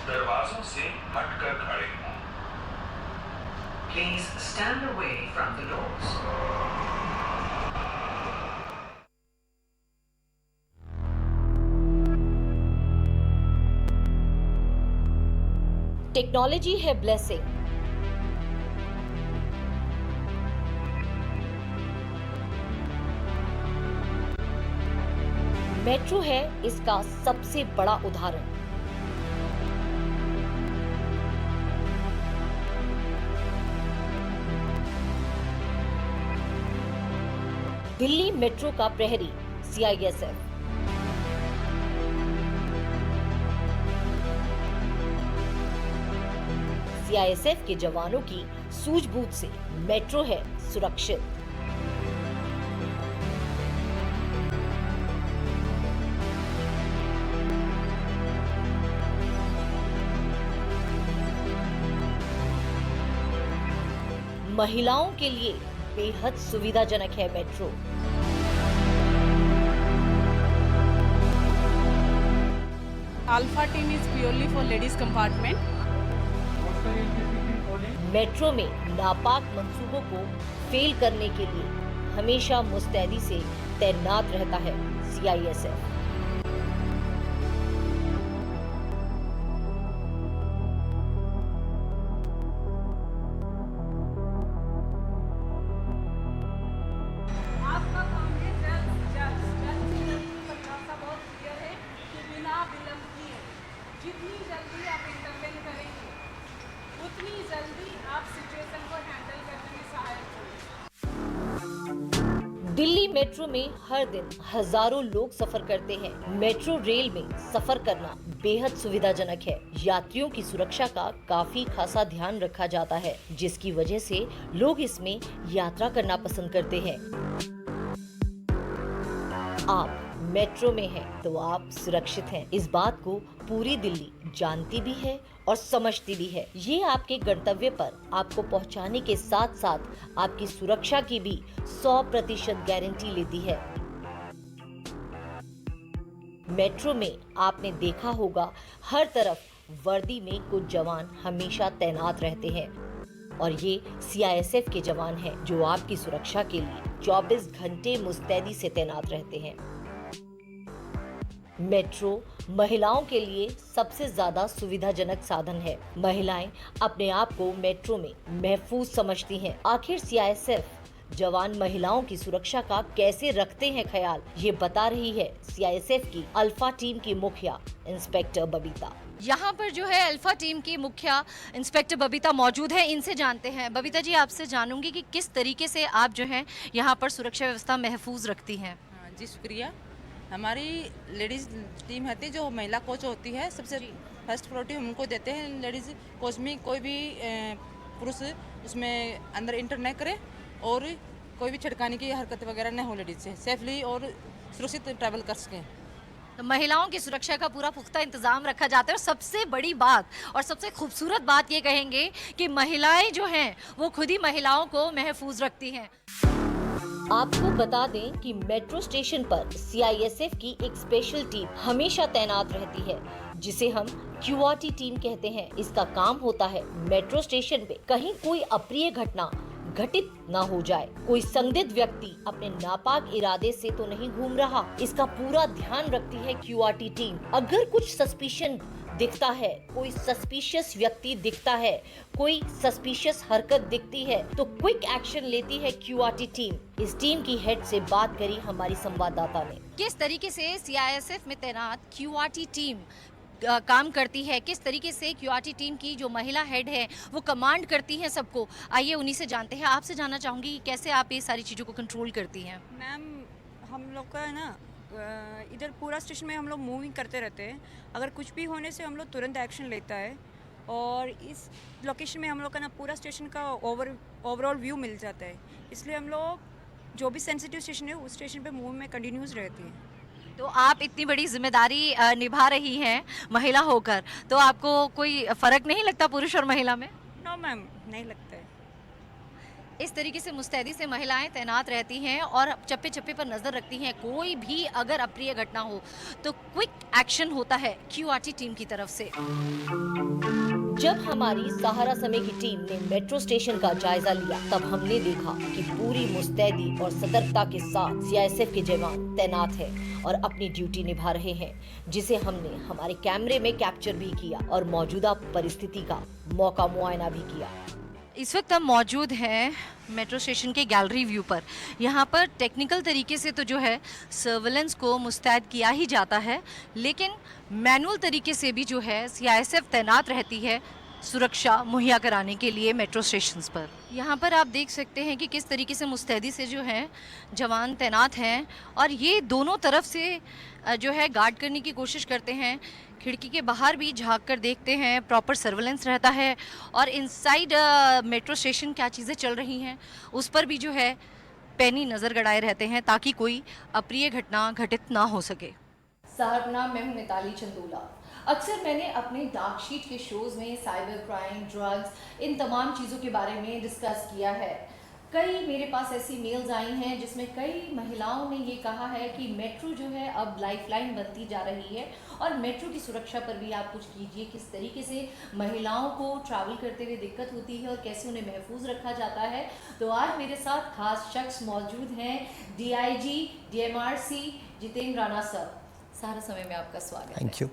दरवाजों से हटकर खड़े हों। Please stand away from the doors. Technology है ब्लेसिंग, मेट्रो है इसका सबसे बड़ा उदाहरण। दिल्ली मेट्रो का प्रहरी सीआईएसएफ सीआईएसएफ के जवानों की सूझबूझ से मेट्रो है सुरक्षित। महिलाओं के लिए बेहद सुविधाजनक है metro. Alpha team is purely for ladies compartment. Metro में नापाक मंसूबों को फेल करने के लिए हमेशा मुस्तैदी से तैनात रहता है सीआईएसएफ। आपका काम है जल्द बहुत क्लियर है कि बिना विलंब किए जितनी जल्दी आप इंटरवेन करेंगे उतनी जल्दी आप सिचुएशन को हैंडल करने में सहायक होंगे। दिल्ली मेट्रो में हर दिन हजारों लोग सफर करते हैं। मेट्रो रेल में सफर करना बेहद सुविधाजनक है। यात्रियों की सुरक्षा का काफी खासा ध्यान रखा जाता है, जिसकी वजह से लोग इसमें यात्रा करना पसंद करते हैं। आप मेट्रो में हैं तो आप सुरक्षित हैं। इस बात को पूरी दिल्ली जानती भी है और समझती भी है। ये आपके गंतव्य पर आपको पहुंचाने के साथ साथ आपकी सुरक्षा की भी 100% गारंटी लेती है। मेट्रो में आपने देखा होगा हर तरफ वर्दी में कुछ जवान हमेशा तैनात रहते हैं और ये सीआईएसएफ के जवान हैं जो आपकी सुरक्षा के लिए 24 घंटे मुस्तैदी से तैनात रहते हैं। मेट्रो महिलाओं के लिए सबसे ज्यादा सुविधाजनक साधन है। महिलाएं अपने आप को मेट्रो में महफूज समझती हैं। आखिर सीआईएसएफ जवान महिलाओं की सुरक्षा का कैसे रखते हैं ख्याल, ये बता रही है सीआईएसएफ की अल्फा टीम की मुखिया इंस्पेक्टर बबीता। यहाँ पर जो है अल्फा टीम की मुखिया इंस्पेक्टर बबीता मौजूद है, इनसे जानते हैं। बबीता जी, आपसे जानूंगी कि किस तरीके से आप जो है यहाँ पर सुरक्षा व्यवस्था महफूज रखती हैं। हाँ जी, शुक्रिया। हमारी लेडीज़ टीम होती है जो महिला कोच होती है, सबसे फर्स्ट प्रायोरिटी हम उनको देते हैं। लेडीज़ कोच में कोई भी पुरुष उसमें अंदर इंटर न करे और कोई भी छिड़काने की हरकत वगैरह न हो, लेडीज़ से सेफली और सुरक्षित ट्रैवल कर सकें। तो महिलाओं की सुरक्षा का पूरा पुख्ता इंतजाम रखा जाता है और सबसे बड़ी बात और सबसे खूबसूरत बात ये कहेंगे कि महिलाएं जो हैं वो खुद ही महिलाओं को महफूज रखती हैं। आपको बता दें कि मेट्रो स्टेशन पर सीआईएसएफ की एक स्पेशल टीम हमेशा तैनात रहती है, जिसे हम क्यूआरटी टीम कहते हैं। इसका काम होता है मेट्रो स्टेशन पे कहीं कोई अप्रिय घटना घटित ना हो जाए, कोई संदिग्ध व्यक्ति अपने नापाक इरादे से तो नहीं घूम रहा, इसका पूरा ध्यान रखती है क्यूआरटी टीम। अगर कुछ सस्पिशन दिखता है, कोई सस्पिशियस व्यक्ति दिखता है, कोई सस्पिशियस हरकत दिखती है तो क्विक एक्शन लेती है क्यूआरटी टीम। इस टीम की हेड से बात करी हमारी संवाददाता ने। किस तरीके से सीआईएसएफ में तैनात क्यूआरटी टीम काम करती है, किस तरीके से क्यूआरटी टीम की जो महिला हेड है वो कमांड करती हैं सबको, आइए उन्हीं से जानते हैं। आपसे जानना चाहूँगी कि कैसे आप ये सारी चीज़ों को कंट्रोल करती हैं। मैम, हम लोग का है ना इधर पूरा स्टेशन में हम लोग मूविंग करते रहते हैं। अगर कुछ भी होने से हम लोग तुरंत एक्शन लेता है और इस लोकेशन में हम लोग का ना पूरा स्टेशन का ओवरऑल व्यू मिल जाता है। इसलिए हम लोग जो भी सेंसिटिव स्टेशन है उस स्टेशन पे मूव में कंटिन्यूस रहती है। तो आप इतनी बड़ी जिम्मेदारी निभा रही हैं महिला होकर, तो आपको कोई फर्क नहीं लगता पुरुष और महिला में? नो मैम, नहीं लगता है। इस तरीके से मुस्तैदी से महिलाएं तैनात रहती हैं और चप्पे चप्पे पर नजर रखती हैं। कोई भी अगर अप्रिय घटना हो तो क्विक एक्शन होता है क्यूआरटी टीम की तरफ से। जब हमारी सहारा समय की टीम ने मेट्रो स्टेशन का जायजा लिया तब हमने देखा कि पूरी मुस्तैदी और सतर्कता के साथ सीआईएसएफ के जवान तैनात हैं और अपनी ड्यूटी निभा रहे हैं, जिसे हमने हमारे कैमरे में कैप्चर भी किया और मौजूदा परिस्थिति का मौका मुआयना भी किया। इस वक्त हम मौजूद हैं मेट्रो स्टेशन के गैलरी व्यू पर। यहाँ पर टेक्निकल तरीके से तो जो है सर्वेलेंस को मुस्तैद किया ही जाता है, लेकिन मैनुअल तरीके से भी जो है सीआईएसएफ तैनात रहती है सुरक्षा मुहैया कराने के लिए मेट्रो स्टेशंस पर। यहाँ पर आप देख सकते हैं कि किस तरीके से मुस्तैदी से जो है जवान तैनात हैं और ये दोनों तरफ से जो है गार्ड करने की कोशिश करते हैं। खिड़की के बाहर भी झांक कर देखते हैं, प्रॉपर सर्वेलेंस रहता है और इनसाइड मेट्रो स्टेशन क्या चीज़ें चल रही हैं उस पर भी जो है पैनी नज़र गड़ाए रहते हैं ताकि कोई अप्रिय घटना घटित ना हो सके। साहब नाम, मैं हूँ मिताली चंदोला। अक्सर मैंने अपने डार्क शीट के शोज़ में साइबर क्राइम, ड्रग्स, इन तमाम चीज़ों के बारे में डिस्कस किया है। कई मेरे पास ऐसी मेल्स आई हैं जिसमें कई महिलाओं ने ये कहा है कि मेट्रो जो है अब लाइफलाइन बनती जा रही है और मेट्रो की सुरक्षा पर भी आप कुछ कीजिए। किस तरीके से महिलाओं को ट्रैवल करते हुए दिक्कत होती है और कैसे उन्हें महफूज रखा जाता है। तो आज मेरे साथ खास शख्स मौजूद हैं, DIG DMRC Jitendra Rana sir. सारा समय में आपका स्वागत है। Thank you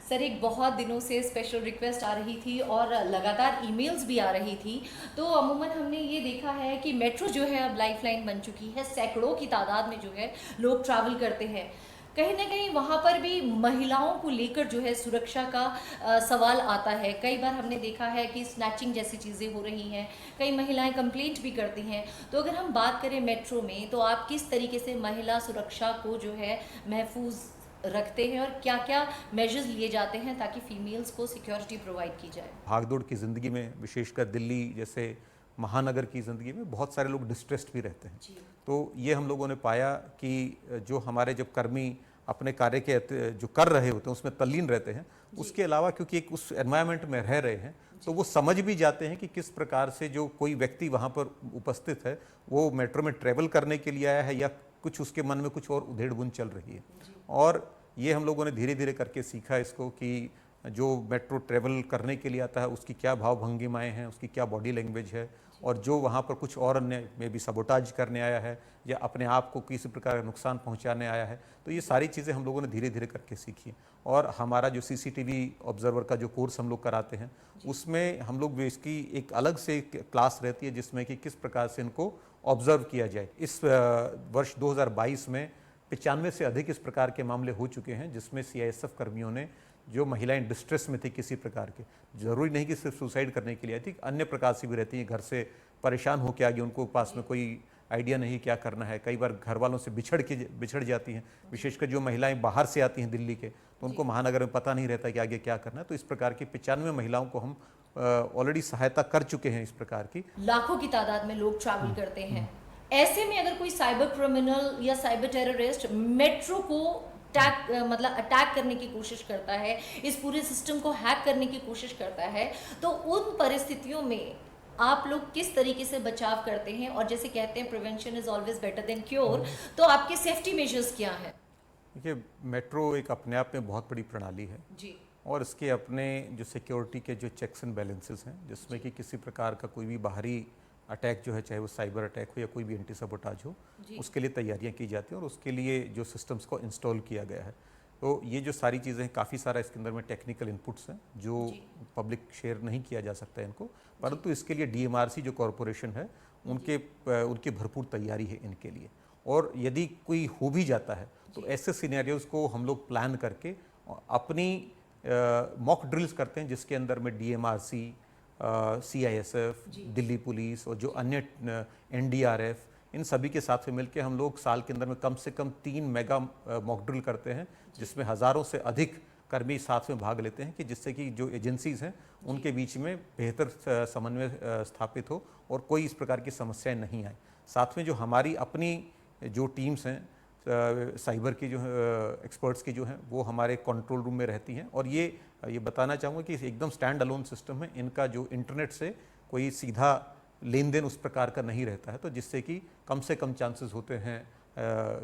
sir. एक बहुत दिनों से स्पेशल रिक्वेस्ट आ रही थी और लगातार ईमेल्स भी आ रही थी, तो अमूमन हमने ये देखा है कि मेट्रो जो है अब लाइफलाइन बन चुकी है। सैकड़ों की तादाद में जो है लोग ट्रैवल करते हैं। कहीं ना कहीं वहाँ पर भी महिलाओं को लेकर जो है सुरक्षा का सवाल आता है। कई बार हमने देखा है कि स्नैचिंग जैसी चीज़ें हो रही हैं, कई महिलाएं कंप्लेंट भी करती हैं। तो अगर हम बात करें मेट्रो में, तो आप किस तरीके से महिला सुरक्षा को जो है महफूज रखते हैं और क्या क्या मेजर्स लिए जाते हैं ताकि फीमेल्स को सिक्योरिटी प्रोवाइड की जाए? भागदौड़ की ज़िंदगी में, विशेषकर दिल्ली जैसे महानगर की ज़िंदगी में बहुत सारे लोग डिस्ट्रेस्ड भी रहते हैं। तो ये हम लोगों ने पाया कि जो हमारे जब कर्मी अपने कार्य के जो कर रहे होते हैं उसमें तल्लीन रहते हैं, उसके अलावा क्योंकि एक उस एनवायरनमेंट में रह रहे हैं तो वो समझ भी जाते हैं कि किस प्रकार से जो कोई व्यक्ति वहाँ पर उपस्थित है वो मेट्रो में ट्रैवल करने के लिए आया है या कुछ उसके मन में कुछ और उधेड़-बुन चल रही है। और ये हम लोगों ने धीरे धीरे करके सीखा इसको कि जो मेट्रो ट्रैवल करने के लिए आता है उसकी क्या भाव भंगिमाएँ हैं, उसकी क्या बॉडी लैंग्वेज है, और जो वहाँ पर कुछ और अन्य में भी सबोटाज करने आया है या अपने आप को किसी प्रकार का नुकसान पहुँचाने आया है, तो ये सारी चीज़ें हम लोगों ने धीरे धीरे करके सीखी। और हमारा जो सीसीटीवी ऑब्जर्वर का जो कोर्स हम लोग कराते हैं उसमें हम लोग इसकी एक अलग से क्लास रहती है जिसमें कि किस प्रकार से इनको ऑब्जर्व किया जाए। इस वर्ष 2022 में 95 से अधिक इस प्रकार के मामले हो चुके हैं जिसमें सीआईएसएफ कर्मियों ने, जो महिलाएं डिस्ट्रेस में थी किसी प्रकार के, जरूरी नहीं कि सिर्फ सुसाइड करने के लिए आई थी, अन्य प्रकार से भी रहती हैं, घर से परेशान होकर आ गई, उनको पास में कोई आइडिया नहीं क्या करना है, कई बार घर वालों से बिछड़ जाती हैं, विशेषकर जो महिलाएं बाहर से आती हैं दिल्ली के, तो उनको महानगर में पता नहीं रहता कि आगे क्या करना है। तो इस प्रकार की 95 महिलाओं को हम ऑलरेडी सहायता कर चुके हैं। इस प्रकार की लाखों की तादाद में लोग ट्रैवल करते हैं। ऐसे में अगर कोई साइबर क्रिमिनल या साइबर टेररिस्ट मेट्रो को अटैक करने की कोशिश करता है, इस पूरे सिस्टम को हैक करने की कोशिश करता है, तो उन परिस्थितियों में आप लोग किस तरीके से बचाव करते हैं? और जैसे कहते हैं prevention is always better than cure, तो आपके सेफ्टी मेजर्स क्या हैं? देखिए, मेट्रो एक अपने आप में बहुत बड़ी प्रणाली है जी, और इसके अपने जो सिक्योरिटी के जो चेक्स एंड बैलेंसेस हैं, जिसमें कि किसी प्रकार का कोई भी बाहरी अटैक जो है, चाहे वो साइबर अटैक हो या कोई भी एंटी सबोटाज हो, उसके लिए तैयारियां की जाती हैं और उसके लिए जो सिस्टम्स को इंस्टॉल किया गया है। तो ये जो सारी चीज़ें हैं, काफ़ी सारा इसके अंदर में टेक्निकल इनपुट्स हैं जो पब्लिक शेयर नहीं किया जा सकता है इनको, परंतु इसके लिए डीएमआरसी जो कॉरपोरेशन है उनकी भरपूर तैयारी है इनके लिए। और यदि कोई हो भी जाता है तो ऐसे सिनेरियोज़ को हम लोग प्लान करके अपनी मॉक ड्रिल्स करते हैं, जिसके अंदर में डीएमआरसी, सीआईएसएफ, दिल्ली पुलिस और जो अन्य एनडीआरएफ, इन सभी के साथ में मिलकर हम लोग साल के अंदर में कम से कम 3 मेगा मॉक ड्रिल करते हैं, जिसमें हज़ारों से अधिक कर्मी साथ में भाग लेते हैं कि जिससे कि जो एजेंसीज़ हैं उनके बीच में बेहतर समन्वय स्थापित हो और कोई इस प्रकार की समस्याएं नहीं आए। साथ में जो हमारी अपनी जो टीम्स हैं साइबर की जो एक्सपर्ट्स की जो हैं वो हमारे कंट्रोल रूम में रहती हैं। और ये बताना चाहूँगा कि एकदम स्टैंड अलोन सिस्टम है, इनका जो इंटरनेट से कोई सीधा लेन देन उस प्रकार का नहीं रहता है, तो जिससे कि कम से कम चांसेस होते हैं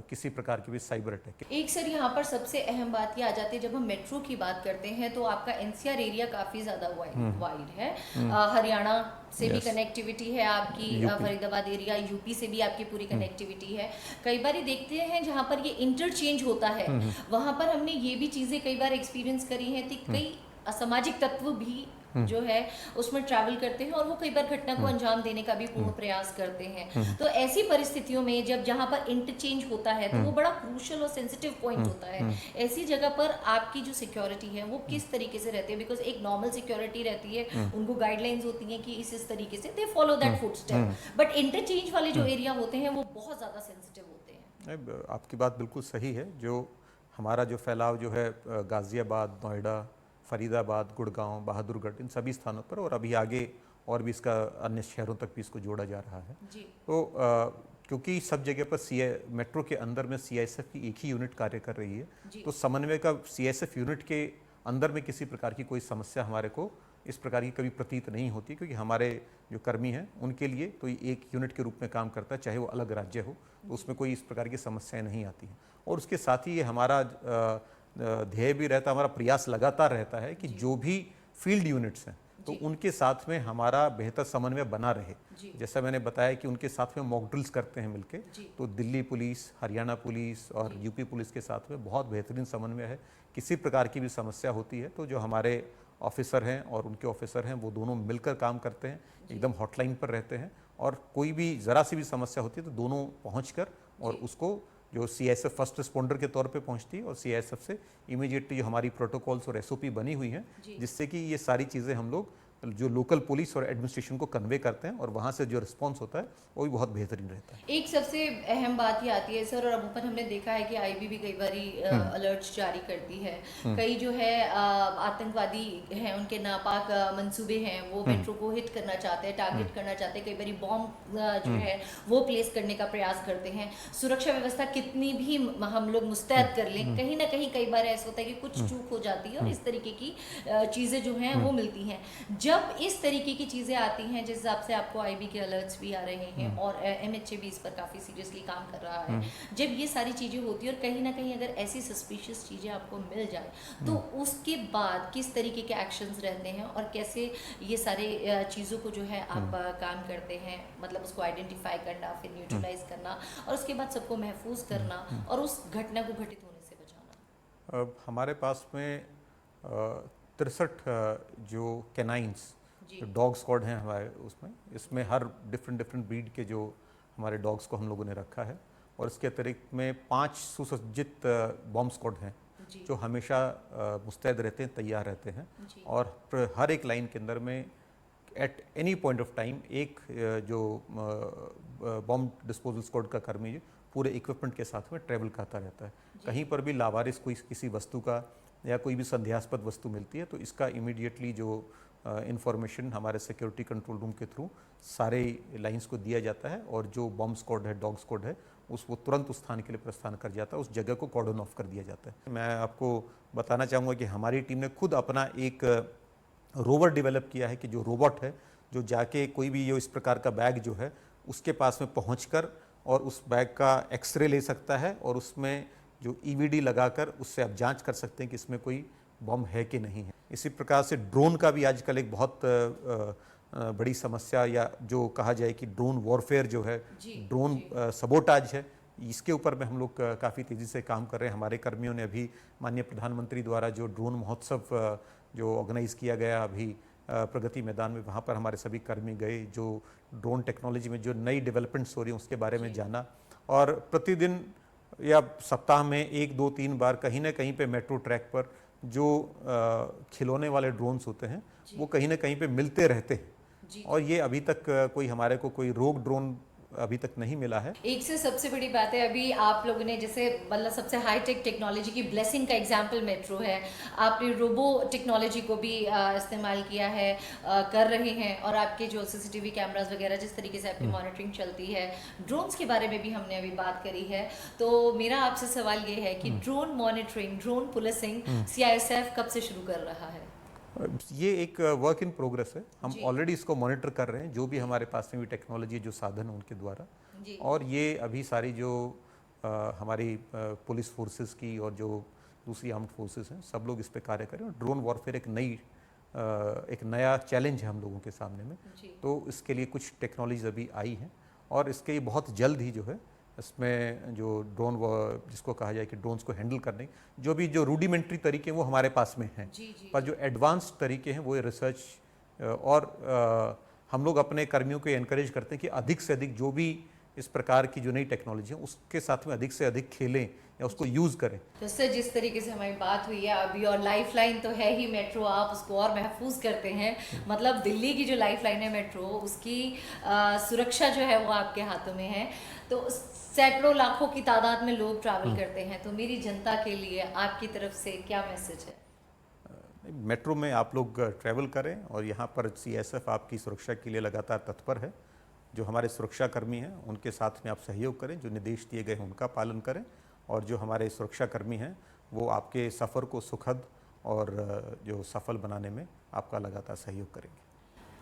किसी प्रकार की भी साइबर अटैक के। एक सर यहाँ पर सबसे अहम बात ये आ जाती है, जब हम मेट्रो की बात करते हैं तो आपका एनसीआर एरिया काफ़ी ज़्यादा वाइड है। हरियाणा से भी Yes. कनेक्टिविटी है आपकी, फरीदाबाद एरिया, यूपी से भी आपकी पूरी कनेक्टिविटी है। कई बार देखते हैं जहाँ पर ये इंटरचेंज होता है, वहाँ पर हमने ये भी चीज़ें कई बार एक्सपीरियंस करी हैं कि कई असामाजिक तत्व भी जो है उसमें ट्रैवल करते हैं और वो कई बार घटना को अंजाम देने का भी पूर्ण प्रयास करते हैं। तो ऐसी परिस्थितियों में जब जहाँ पर इंटरचेंज होता है तो वो बड़ा क्रूशल और सेंसिटिव पॉइंट होता है। ऐसी जगह पर आपकी जो सिक्योरिटी है वो किस तरीके से रहती है? बिकॉज एक नॉर्मल सिक्योरिटी रहती है, उनको गाइडलाइंस होती हैं कि इस तरीके से they follow that footstep, but interchange वाले जो एरिया होते हैं वो बहुत ज़्यादा सेंसिटिव होते हैं। आपकी बात बिल्कुल सही है। जो हमारा जो फैलाव जो है गाज़ियाबाद, नोएडा, फरीदाबाद, गुड़गांव, बहादुरगढ़, इन सभी स्थानों पर, और अभी आगे और भी इसका अन्य शहरों तक भी इसको जोड़ा जा रहा है। जी। तो क्योंकि सब जगह पर मेट्रो के अंदर में सीआईएसएफ की एक ही यूनिट कार्य कर रही है, तो समन्वय का सीआईएसएफ यूनिट के अंदर में किसी प्रकार की कोई समस्या हमारे को इस प्रकार की कभी प्रतीत नहीं होती, क्योंकि हमारे जो कर्मी हैं उनके लिए तो ये एक यूनिट के रूप में काम करता है, चाहे वो अलग राज्य हो, तो उसमें कोई इस प्रकार की समस्याएं नहीं आती हैं। और उसके साथ ही ये हमारा ध्येय भी रहता है, हमारा प्रयास लगातार रहता है कि जो भी फील्ड यूनिट्स हैं तो उनके साथ में हमारा बेहतर समन्वय बना रहे। जैसा मैंने बताया कि उनके साथ में मॉक ड्रिल्स करते हैं मिलके, तो दिल्ली पुलिस, हरियाणा पुलिस और यूपी पुलिस के साथ में बहुत बेहतरीन समन्वय है। किसी प्रकार की भी समस्या होती है तो जो हमारे ऑफिसर हैं और उनके ऑफिसर हैं वो दोनों मिलकर काम करते हैं, एकदम हॉटलाइन पर रहते हैं, और कोई भी ज़रा सी भी समस्या होती है तो दोनों पहुंचकर और उसको जो सीआईएसएफ फर्स्ट रिस्पॉन्डर के तौर पे पहुंचती है और सीआईएसएफ से इमीडिएटली जो हमारी प्रोटोकॉल्स और एसओपी बनी हुई हैं, जिससे कि ये सारी चीज़ें हम लोग जो लोकल पुलिस और एडमिनिस्ट्रेशन को कन्वे करते हैं और वहाँ से जो रिस्पांस होता है वो भी बहुत बेहतरीन रहता है। एक सबसे अहम बात ये आती है सर, और अमूमन हमने देखा है कि आईबी भी कई बारी अलर्ट्स जारी करती है। कई जो है आतंकवादी हैं, उनके नापाक मंसूबे हैं, वो मेट्रो को हिट करना चाहते हैं, टारगेट करना चाहते हैं, कई बारी बॉम्ब जो है वो प्लेस करने का प्रयास करते हैं। सुरक्षा व्यवस्था कितनी भी हम लोग मुस्तैद कर लें, कहीं ना कहीं कई बार ऐसा होता है कि कुछ चूक हो जाती है और इस तरीके की चीज़ें जो हैं वो मिलती हैं। जब इस तरीके की चीज़ें आती हैं, जिस हिसाब से आपको आईबी के अलर्ट्स भी आ रहे हैं और एमएचए भी इस पर काफ़ी सीरियसली काम कर रहा है, जब ये सारी चीज़ें होती है और कहीं ना कहीं अगर ऐसी सस्पिशियस चीज़ें आपको मिल जाए तो उसके बाद किस तरीके के एक्शंस रहते हैं और कैसे ये सारे चीज़ों को जो है आप काम करते हैं? मतलब उसको आइडेंटिफाई करना, फिर न्यूट्रलाइज करना और उसके बाद सबको महफूज करना और उस घटना को घटित होने से बचाना। हमारे पास में 63 जो कैनाइंस, जो डॉग स्क्वाड हैं हमारे, इसमें हर डिफरेंट ब्रीड के जो हमारे डॉग्स को हम लोगों ने रखा है, और इसके अतिरिक्त में 5 सुसज्जित बॉम्ब स्क्वाड हैं जो हमेशा मुस्तैद रहते हैं, तैयार रहते हैं, और हर एक लाइन के अंदर में at any point of time एक जो बॉम्ब डिस्पोजल स्क्वाड का कर्मी पूरे इक्विपमेंट के साथ में ट्रैवल करता रहता है। कहीं पर भी लावारिस कोई किसी वस्तु का या कोई भी संदेहास्पद वस्तु मिलती है तो इसका इमीडिएटली जो इंफॉर्मेशन हमारे सिक्योरिटी कंट्रोल रूम के थ्रू सारे लाइंस को दिया जाता है, और जो बॉम्ब स्क्वाड है, डॉग स्क्वाड है, वो तुरंत उस स्थान के लिए प्रस्थान कर जाता है, उस जगह को कॉर्डन ऑफ कर दिया जाता है। मैं आपको बताना चाहूँगा कि हमारी टीम ने खुद अपना एक रोवर डेवलप किया है कि जो रोबोट है, जो जाके कोई भी जो इस प्रकार का बैग जो है उसके पास में पहुँच और उस बैग का एक्सरे ले सकता है, और उसमें जो ईवीडी लगाकर उससे आप जांच कर सकते हैं कि इसमें कोई बम है कि नहीं है। इसी प्रकार से ड्रोन का भी आजकल एक बहुत बड़ी समस्या, या जो कहा जाए कि ड्रोन वॉरफेयर जो है, ड्रोन सबोटाज है, इसके ऊपर में हम लोग काफ़ी तेज़ी से काम कर रहे हैं। हमारे कर्मियों ने अभी माननीय प्रधानमंत्री द्वारा जो ड्रोन महोत्सव जो ऑर्गेनाइज़ किया गया अभी प्रगति मैदान में, वहाँ पर हमारे सभी कर्मी गए, जो ड्रोन टेक्नोलॉजी में जो नई डेवलपमेंट्स हो रही हैं उसके बारे में जाना, और प्रतिदिन या सप्ताह में 1, 2, 3 बार कहीं ना कहीं पे मेट्रो ट्रैक पर जो खिलौने वाले ड्रोन्स होते हैं वो कहीं ना कहीं पे मिलते रहते हैं, और ये अभी तक कोई हमारे को कोई रोग ड्रोन अभी तक नहीं मिला है। एक से सबसे बड़ी बात है, अभी आप लोगों ने जैसे मतलब सबसे हाईटेक टेक्नोलॉजी की ब्लेसिंग का एग्जांपल मेट्रो है, आपने रोबो टेक्नोलॉजी को भी इस्तेमाल किया है, कर रहे हैं, और आपके जो सीसीटीवी कैमरास वगैरह जिस तरीके से आपकी मॉनिटरिंग चलती है, ड्रोन्स के बारे में भी हमने अभी बात करी है। तो मेरा आपसे सवाल ये है कि drone monitoring, drone policing CISF कब से शुरू कर रहा है? ये एक वर्क इन प्रोग्रेस है। हम ऑलरेडी इसको मॉनिटर कर रहे हैं, जो भी हमारे पास में भी टेक्नोलॉजी, जो साधन है उनके द्वारा। और ये अभी सारी जो हमारी पुलिस फोर्सेस की और जो दूसरी आर्म्ड फोर्सेस हैं, सब लोग इस पे कार्य करें। और ड्रोन वॉरफेयर एक नया चैलेंज है हम लोगों के सामने में। तो इसके लिए कुछ टेक्नोलॉजीज अभी आई हैं और इसके बहुत जल्द ही जो है इसमें जो ड्रोन जिसको कहा जाए कि ड्रोन्स को हैंडल करने जो रूडिमेंट्री तरीके हैं वो हमारे पास में हैं, पर जो एडवांस तरीके हैं वो रिसर्च और हम लोग अपने कर्मियों को एनकरेज करते हैं कि अधिक से अधिक जो भी इस प्रकार की जो नई टेक्नोलॉजी है उसके साथ में अधिक से अधिक खेलें या उसको यूज़ करें। तो सर, जिस तरीके से हमारी बात हुई है अभी, और लाइफ लाइन तो है ही मेट्रो, आप उसको और महफूज करते हैं। मतलब दिल्ली की जो लाइफ लाइन है मेट्रो, उसकी सुरक्षा जो है वो आपके हाथों में है। तो सैकड़ों लाखों की तादाद में लोग ट्रैवल करते हैं, तो मेरी जनता के लिए आपकी तरफ से क्या मैसेज है? मेट्रो में आप लोग ट्रैवल करें और यहाँ पर CISF आपकी सुरक्षा के लिए लगातार तत्पर है। जो हमारे सुरक्षा कर्मी हैं उनके साथ में आप सहयोग करें, जो निर्देश दिए गए हैं उनका पालन करें, और जो हमारे सुरक्षा कर्मी हैं वो आपके सफ़र को सुखद और जो सफल बनाने में आपका लगातार सहयोग करेंगे।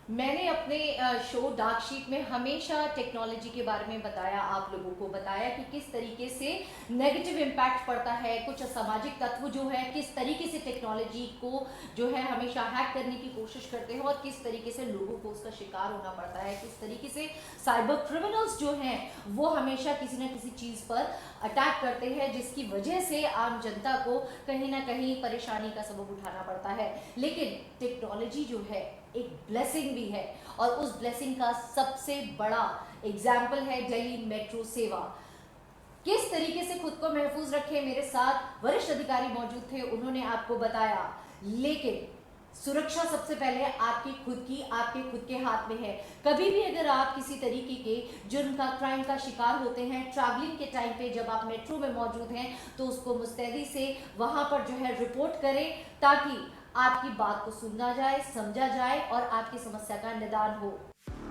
मैंने अपने शो डार्क शीट में हमेशा टेक्नोलॉजी के बारे में बताया, आप लोगों को बताया कि किस तरीके से नेगेटिव इम्पैक्ट पड़ता है, कुछ असामाजिक तत्व जो है किस तरीके से टेक्नोलॉजी को जो है हमेशा हैक करने की कोशिश करते हैं और किस तरीके से लोगों को उसका शिकार होना पड़ता है, किस तरीके से साइबर क्रिमिनल्स जो हैं वो हमेशा किसी न किसी चीज़ पर अटैक करते हैं, जिसकी वजह से आम जनता को कहीं ना कहीं परेशानी का सबब उठाना पड़ता है। लेकिन टेक्नोलॉजी जो है एक ब्लेसिंग भी है, और उस ब्लेसिंग का सबसे बड़ा एग्जाम्पल है दिल्ली मेट्रो सेवा। किस तरीके से खुद को महफूज रखे, मेरे साथ वरिष्ठ अधिकारी मौजूद थे, उन्होंने आपको बताया। लेकिन सुरक्षा सबसे पहले आपकी खुद की, आपके खुद के हाथ में है। कभी भी अगर आप किसी तरीके के जुर्म का, क्राइम का शिकार होते हैं, ट्रैवलिंग के टाइम पे जब आप मेट्रो में मौजूद हैं, तो उसको मुस्तैदी से वहां पर जो है रिपोर्ट करें, ताकि आपकी बात को सुना जाए, समझा जाए और आपकी समस्या का निदान हो।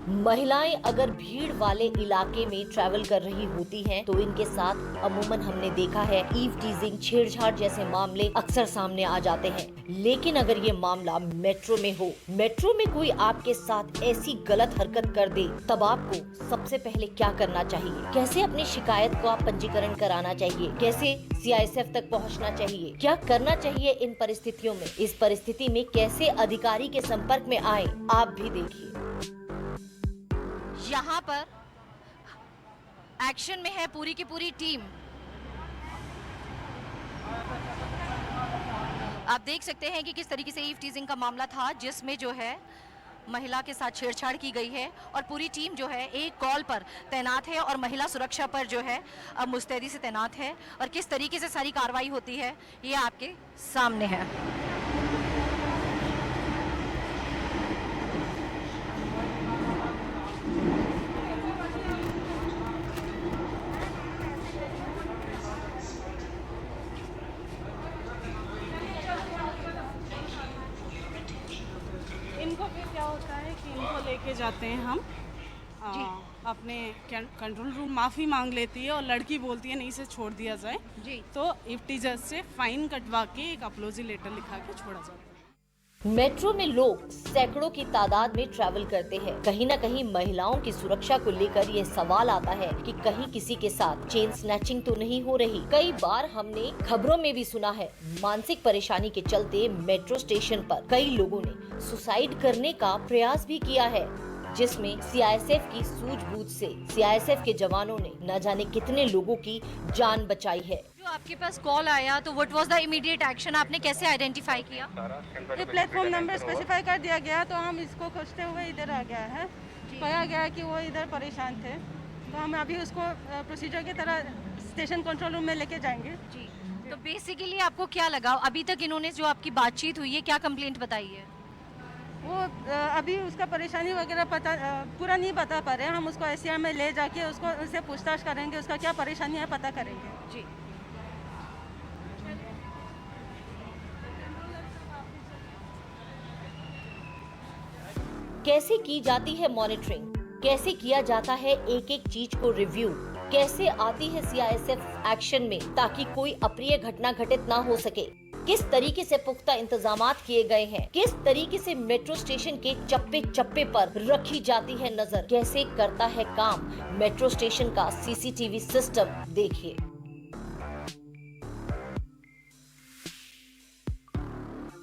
महिलाएं अगर भीड़ वाले इलाके में ट्रैवल कर रही होती हैं, तो इनके साथ अमूमन हमने देखा है ईव टीजिंग, छेड़छाड़ जैसे मामले अक्सर सामने आ जाते हैं। लेकिन अगर ये मामला मेट्रो में हो, मेट्रो में कोई आपके साथ ऐसी गलत हरकत कर दे, तब आपको सबसे पहले क्या करना चाहिए? कैसे अपनी शिकायत को आप पंजीकरण कराना चाहिए? कैसे CISF तक पहुंचना चाहिए? क्या करना चाहिए इन परिस्थितियों में? इस परिस्थिति में कैसे अधिकारी के संपर्क में आए, आप भी देखिए। यहाँ पर एक्शन में है पूरी की पूरी टीम। आप देख सकते हैं कि किस तरीके से ईव टीजिंग का मामला था, जिसमें जो है महिला के साथ छेड़छाड़ की गई है, और पूरी टीम जो है एक कॉल पर तैनात है और महिला सुरक्षा पर जो है अब मुस्तैदी से तैनात है। और किस तरीके से सारी कार्रवाई होती है ये आपके सामने है। इनको फिर क्या होता है कि इनको लेके जाते हैं हम अपने कंट्रोल रूम, माफ़ी मांग लेती है और लड़की बोलती है नहीं से छोड़ दिया जाए जी। तो इफ्टीजर से फाइन कटवा के एक अपॉलॉजी लेटर लिखा के छोड़ा जाता है। मेट्रो में लोग सैकड़ों की तादाद में ट्रैवल करते हैं। कहीं न कहीं महिलाओं की सुरक्षा को लेकर ये सवाल आता है कि कहीं किसी के साथ चेन स्नैचिंग तो नहीं हो रही। कई बार हमने खबरों में भी सुना है, मानसिक परेशानी के चलते मेट्रो स्टेशन पर कई लोगों ने सुसाइड करने का प्रयास भी किया है, जिसमें CISF की सूझबूझ से CISF के जवानों ने न जाने कितने लोगों की जान बचाई है। जो आपके पास कॉल आया तो what was the immediate action, आपने कैसे आइडेंटिफाई किया? ये प्लेटफॉर्म नंबर स्पेसिफाई कर दिया गया, तो हम इसको खोजते हुए इधर आ गया है। पाया गया कि वो इधर परेशान थे, तो हम अभी उसको प्रोसीजर की तरह स्टेशन कंट्रोल रूम में लेके जाएंगे। जी, तो बेसिकली आपको क्या लगा अभी तक इन्होंने जो आपकी बातचीत हुई है, क्या कंप्लेंट बताई है? वो अभी उसका परेशानी वगैरह पूरा नहीं बता पा रहे हैं। हम उसको SCR में ले जाके उसको उससे पूछताछ करेंगे, उसका क्या परेशानी है पता करेंगे। जी। कैसे की जाती है मॉनिटरिंग, कैसे किया जाता है एक एक चीज को रिव्यू, कैसे आती है CISF एक्शन में ताकि कोई अप्रिय घटना घटित ना हो सके। किस तरीके से पुख्ता इंतजामात किए गए हैं, किस तरीके से मेट्रो स्टेशन के चप्पे चप्पे पर रखी जाती है नजर, कैसे करता है काम मेट्रो स्टेशन का सीसीटीवी सिस्टम, देखिए।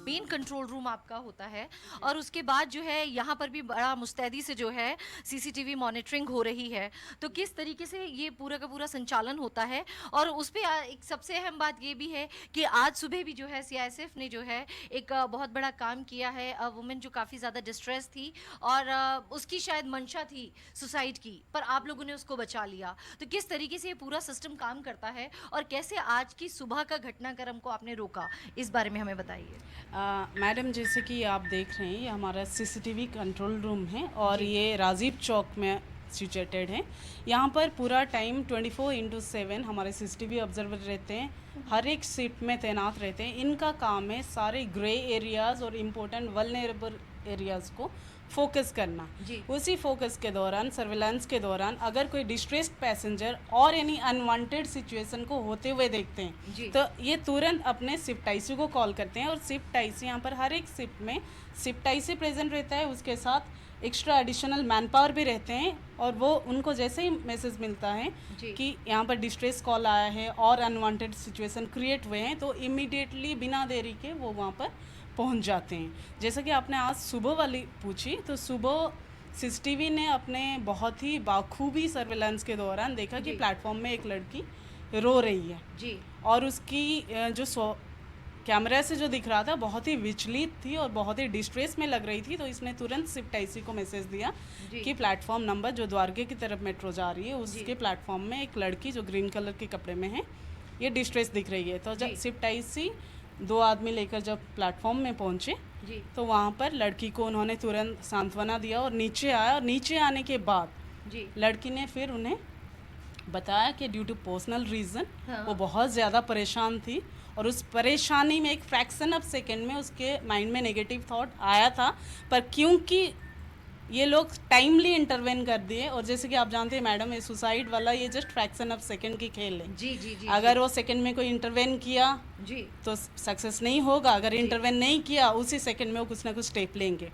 मेन कंट्रोल रूम आपका होता है और उसके बाद जो है यहाँ पर भी बड़ा मुस्तैदी से जो है सीसीटीवी मॉनिटरिंग हो रही है। तो किस तरीके से ये पूरा का पूरा संचालन होता है और उस पे एक सबसे अहम बात ये भी है कि आज सुबह भी जो है सीआईएसएफ ने जो है एक बहुत बड़ा काम किया है। वुमेन जो काफ़ी ज़्यादा डिस्ट्रेस थी और उसकी शायद मंशा थी सुसाइड की, पर आप लोगों ने उसको बचा लिया। तो किस तरीके से ये पूरा सिस्टम काम करता है और कैसे आज की सुबह का घटनाक्रम को आपने रोका, इस बारे में हमें बताइए। मैडम, जैसे कि आप देख रहे हैं, ये हमारा सीसीटीवी कंट्रोल रूम है और ये राजीव चौक में सिचुएटेड है। यहाँ पर पूरा टाइम 24/7 हमारे सीसीटीवी ऑब्जर्वर रहते हैं, हर एक शिफ्ट में तैनात रहते हैं। इनका काम है सारे ग्रे एरियाज़ और इम्पोर्टेंट वल्नरेबल एरियाज़ को फोकस करना। उसी फोकस के दौरान, सर्विलांस के दौरान, अगर कोई डिस्ट्रेस्ड पैसेंजर और एनी अनवांटेड सिचुएशन को होते हुए देखते हैं तो ये तुरंत अपने शिफ्ट आईसी को कॉल करते हैं और शिफ्ट आईसी यहाँ पर हर एक शिफ्ट में शिफ्ट आईसी प्रेजेंट रहता है, उसके साथ एक्स्ट्रा एडिशनल मैन पावर भी रहते हैं और वो उनको जैसे ही मैसेज मिलता है कि यहाँ पर डिस्ट्रेस कॉल आया है और अनवांटेड सिचुएशन क्रिएट हुए हैं तो इमीडिएटली बिना देरी के वो वहाँ पर पहुंच जाते हैं। जैसा कि आपने आज सुबह वाली पूछी, तो सुबह सीसीटीवी ने अपने बहुत ही बाखूबी सर्विलांस के दौरान देखा कि प्लेटफॉर्म में एक लड़की रो रही है जी, और उसकी जो कैमरा से जो दिख रहा था बहुत ही विचलित थी और बहुत ही डिस्ट्रेस में लग रही थी। तो इसने तुरंत शिफ्ट आईसी को मैसेज दिया कि प्लेटफॉर्म नंबर जो द्वारके की तरफ मेट्रो जा रही है उसके प्लेटफॉर्म में एक लड़की जो ग्रीन कलर के कपड़े में है, ये डिस्ट्रेस दिख रही है। तो जब शिफ्ट आईसी 2 आदमी लेकर जब प्लेटफॉर्म में पहुंचे तो वहाँ पर लड़की को उन्होंने तुरंत सांत्वना दिया और नीचे आया। और नीचे आने के बाद लड़की ने फिर उन्हें बताया कि ड्यू टू पर्सनल रीज़न वो बहुत ज़्यादा परेशान थी और उस परेशानी में एक फ्रैक्शन ऑफ सेकेंड में उसके माइंड में नेगेटिव थॉट आया था, पर क्योंकि ये लोग टाइमली इंटरवेन कर दिए। और जैसे कि आप जानते हैं मैडम, ये सुसाइड वाला ये जस्ट फ्रैक्शन ऑफ सेकंड की खेल है। जी, अगर वो सेकंड में कोई इंटरवेन किया तो सक्सेस नहीं होगा, अगर इंटरवेन नहीं किया उसी सेकंड में वो कुछ ना कुछ स्टेप लेंगे।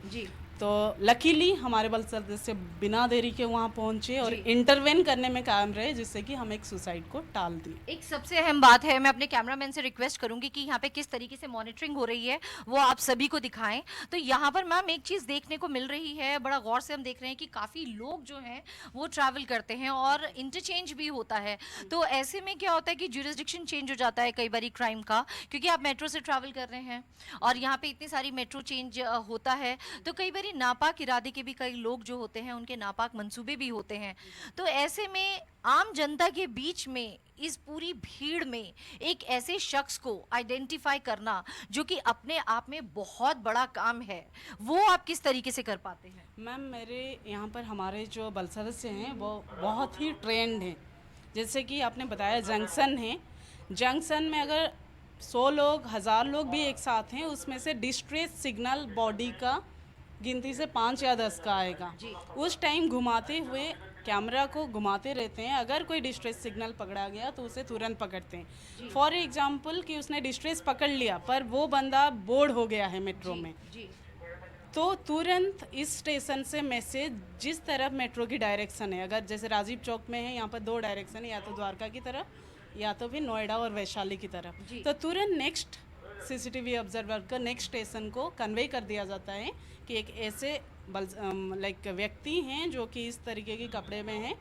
तो लकीली हमारे बल सदस्य बिना देरी के वहाँ पहुँचे और इंटरवेन करने में कायम रहे, जिससे कि हम एक सुसाइड को टाल दिए। एक सबसे अहम बात है, मैं अपने कैमरामैन से रिक्वेस्ट करूंगी कि यहाँ पे किस तरीके से मॉनिटरिंग हो रही है वो आप सभी को दिखाएं। तो यहाँ पर मैम एक चीज़ देखने को मिल रही है, बड़ा गौर से हम देख रहे हैं कि काफ़ी लोग जो हैं वो ट्रैवल करते हैं और इंटरचेंज भी होता है। तो ऐसे में क्या होता है कि ज्यूरिसडिक्शन चेंज हो जाता है कई बार क्राइम का, क्योंकि आप मेट्रो से ट्रैवल कर रहे हैं और यहाँ पे इतनी सारी मेट्रो चेंज होता है। तो कई बार नापाक इरादे के भी कई लोग जो होते हैं उनके नापाक मंसूबे भी होते हैं। तो ऐसे में आम जनता के बीच में इस पूरी भीड़ में एक ऐसे शख्स को आइडेंटिफाई करना जो कि अपने आप में बहुत बड़ा काम है, वो आप किस तरीके से कर पाते हैं? मैम, मेरे यहाँ पर हमारे जो बल सदस्य हैं वो बहुत ही ट्रेंड हैं। जैसे कि आपने बताया जंक्शन है, जंक्शन में अगर 100 लोग 1000 लोग भी एक साथ हैं, उसमें से डिस्ट्रेस सिग्नल बॉडी का गिनती से 5 या 10 का आएगा। उस टाइम घुमाते हुए कैमरा को घुमाते रहते हैं, अगर कोई डिस्ट्रेस सिग्नल पकड़ा गया तो उसे तुरंत पकड़ते हैं। फॉर एग्जांपल कि उसने डिस्ट्रेस पकड़ लिया पर वो बंदा बोर्ड हो गया है मेट्रो में, तो तुरंत इस स्टेशन से मैसेज जिस तरफ मेट्रो की डायरेक्शन है, अगर जैसे राजीव चौक में है यहाँ पर 2 डायरेक्शन है, या तो द्वारका की तरफ या तो फिर नोएडा और वैशाली की तरफ, तो तुरंत नेक्स्ट सीसीटीवी ऑब्जर्वर का नेक्स्ट स्टेशन को कन्वे कर दिया जाता है कि एक ऐसे लाइक व्यक्ति हैं जो कि इस तरीके के कपड़े में हैं,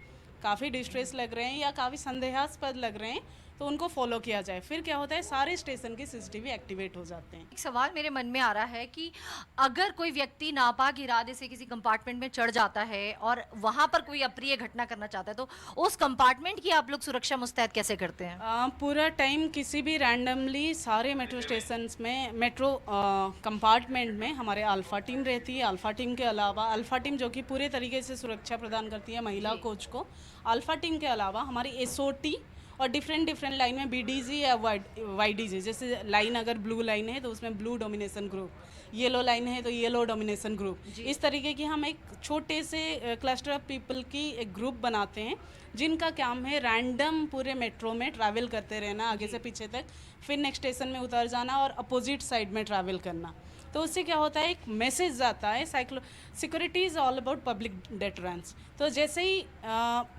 काफ़ी डिस्ट्रेस लग रहे हैं या काफ़ी संदेहास्पद लग रहे हैं, तो उनको फॉलो किया जाए। फिर क्या होता है, सारे स्टेशन के सीसीटीवी एक्टिवेट हो जाते हैं। एक सवाल मेरे मन में आ रहा है कि अगर कोई व्यक्ति नापाक इरादे से किसी कंपार्टमेंट में चढ़ जाता है और वहाँ पर कोई अप्रिय घटना करना चाहता है, तो उस कंपार्टमेंट की आप लोग सुरक्षा मुस्तैद कैसे करते हैं? पूरा टाइम किसी भी रैंडमली सारे मेट्रो स्टेशन में मेट्रो कंपार्टमेंट में हमारे अल्फ़ा टीम रहती है। अल्फ़ा टीम के अलावा अल्फ़ा टीम जो कि पूरे तरीके से सुरक्षा प्रदान करती है महिला कोच को, अल्फ़ा टीम के अलावा हमारी एसओटी और डिफरेंट लाइन में बीडीजी या वाईडीजी, जैसे लाइन अगर ब्लू लाइन है तो उसमें blue domination group, yellow line है तो येलो डोमिनेशन ग्रुप, इस तरीके की हम एक छोटे से क्लस्टर ऑफ पीपल की एक ग्रुप बनाते हैं जिनका काम है रैंडम पूरे मेट्रो में ट्रैवल करते रहना आगे से पीछे तक, फिर नेक्स्ट स्टेशन में उतर जाना और अपोजिट साइड में ट्रैवल करना। तो उससे क्या होता है, एक मैसेज जाता है, security is all about public deterrence. तो जैसे ही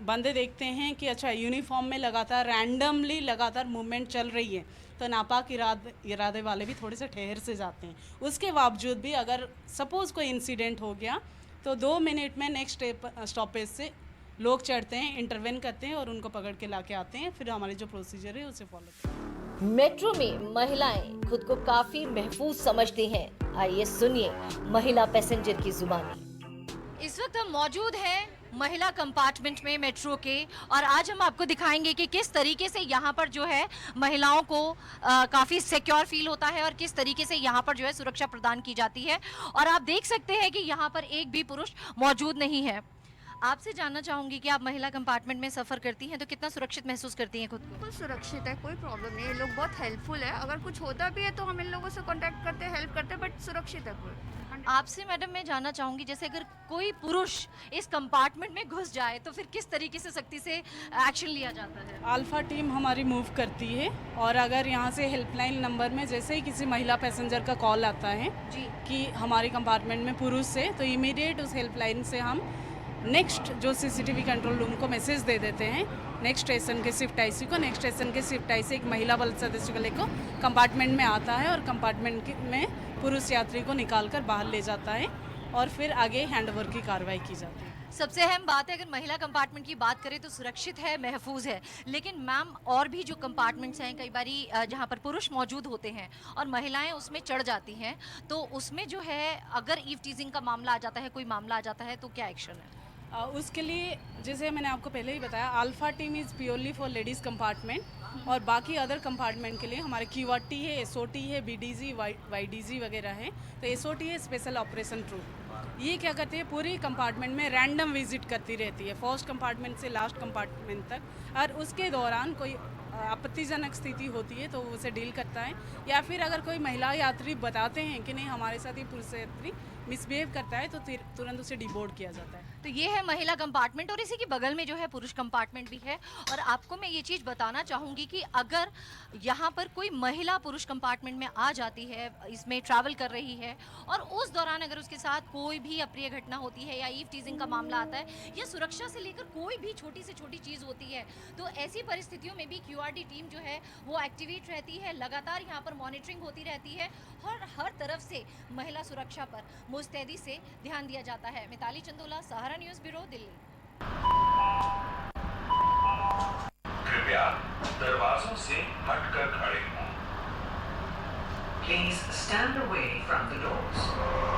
बंदे देखते हैं कि अच्छा यूनिफॉर्म में लगातार रैंडमली लगातार मूवमेंट चल रही है, तो नापाक इरादे वाले भी थोड़े से ठहर से जाते हैं। उसके बावजूद भी अगर सपोज़ कोई इंसिडेंट हो गया तो 2 मिनट में नेक्स्ट स्टॉपेज से लोग चढ़ते हैं, इंटरवेन करते हैं और उनको पकड़ के ला के आते हैं, फिर हमारे जो प्रोसीजर है उसे फॉलो करते हैं। मेट्रो में महिलाएं खुद को काफी महफूज समझती हैं। आइए सुनिए महिला पैसेंजर की जुबानी। इस वक्त हम मौजूद हैं महिला कंपार्टमेंट में मेट्रो के, और आज हम आपको दिखाएंगे कि किस तरीके से यहाँ पर जो है महिलाओं को काफ़ी सिक्योर फील होता है और किस तरीके से यहाँ पर जो है सुरक्षा प्रदान की जाती है। और आप देख सकते हैं कि यहाँ पर एक भी पुरुष मौजूद नहीं है। आपसे जानना चाहूंगी कि आप महिला कंपार्टमेंट में सफ़र करती हैं तो कितना सुरक्षित महसूस करती हैं खुद को? बिल्कुल सुरक्षित है, कोई प्रॉब्लम नहीं है। ये लोग बहुत हेल्पफुल है, अगर कुछ होता भी है तो हम इन लोगों से कांटेक्ट करते हैं, हेल्प करते हैं, बट सुरक्षित है पूरा। आपसे मैडम मैं जानना चाहूंगी, जैसे अगर कोई पुरुष इस कंपार्टमेंट में घुस जाए तो फिर किस तरीके से सख्ती से एक्शन लिया जाता है? अल्फा टीम हमारी मूव करती है, और अगर यहाँ से हेल्पलाइन नंबर में जैसे ही किसी महिला पैसेंजर का कॉल आता है जी कि हमारे कंपार्टमेंट में पुरुष से, तो इमीडिएट उस हेल्पलाइन से हम नेक्स्ट जो सीसीटीवी कंट्रोल रूम को मैसेज दे देते हैं, नेक्स्ट स्टेशन के शिफ्ट आईसी को। नेक्स्ट स्टेशन के शिफ्ट आईसी एक महिला बल सदस्य को लेकर कंपार्टमेंट में आता है और कंपार्टमेंट में पुरुष यात्री को निकाल कर बाहर ले जाता है और फिर आगे हैंडओवर की कार्रवाई की जाती है। सबसे अहम बात है, अगर महिला कंपार्टमेंट की बात करें तो सुरक्षित है, महफूज है, लेकिन मैम और भी जो कंपार्टमेंट्स हैं कई बारी जहाँ पर पुरुष मौजूद होते हैं और महिलाएं उसमें चढ़ जाती हैं, तो उसमें जो है अगर ईव टीजिंग का मामला आ जाता है, कोई मामला आ जाता है, तो क्या एक्शन है? उसके लिए जैसे मैंने आपको पहले ही बताया, alpha team is purely for ladies compartment, और बाकी अदर कंपार्टमेंट के लिए हमारे क्यूआरटी है, एसओटी है, बीडीजी, वाईडीजी वगैरह है। तो एसओटी है स्पेशल ऑपरेशन ट्रूप। ये क्या करती है, पूरी कंपार्टमेंट में रैंडम विजिट करती रहती है, फर्स्ट कंपार्टमेंट से लास्ट कंपार्टमेंट तक, और उसके दौरान कोई आपत्तिजनक स्थिति होती है तो वो उसे डील करता है, या फिर अगर कोई महिला यात्री बताते हैं कि नहीं हमारे साथ ये पुरुष यात्री मिसबिहेव करता है तो तुरंत उसे डिबोर्ड किया जाता है। तो ये है महिला कंपार्टमेंट, और इसी के बगल में जो है पुरुष कंपार्टमेंट भी है। और आपको मैं ये चीज़ बताना चाहूँगी कि अगर यहाँ पर कोई महिला पुरुष कंपार्टमेंट में आ जाती है, इसमें ट्रैवल कर रही है, और उस दौरान अगर उसके साथ कोई भी अप्रिय घटना होती है या ईव टीजिंग का मामला आता है या सुरक्षा से लेकर कोई भी छोटी से छोटी चीज़ होती है, तो ऐसी परिस्थितियों में भी क्यूआरटी टीम जो है वो एक्टिवेट रहती है। लगातार यहाँ पर मॉनिटरिंग होती रहती है और हर तरफ से महिला सुरक्षा पर मुस्तैदी से ध्यान दिया जाता है। मिताली चंदोला, सहारा न्यूज़ ब्यूरो, दिल्ली। कृपया दरवाजों से हटकर खड़े हों। Please stand away from the doors.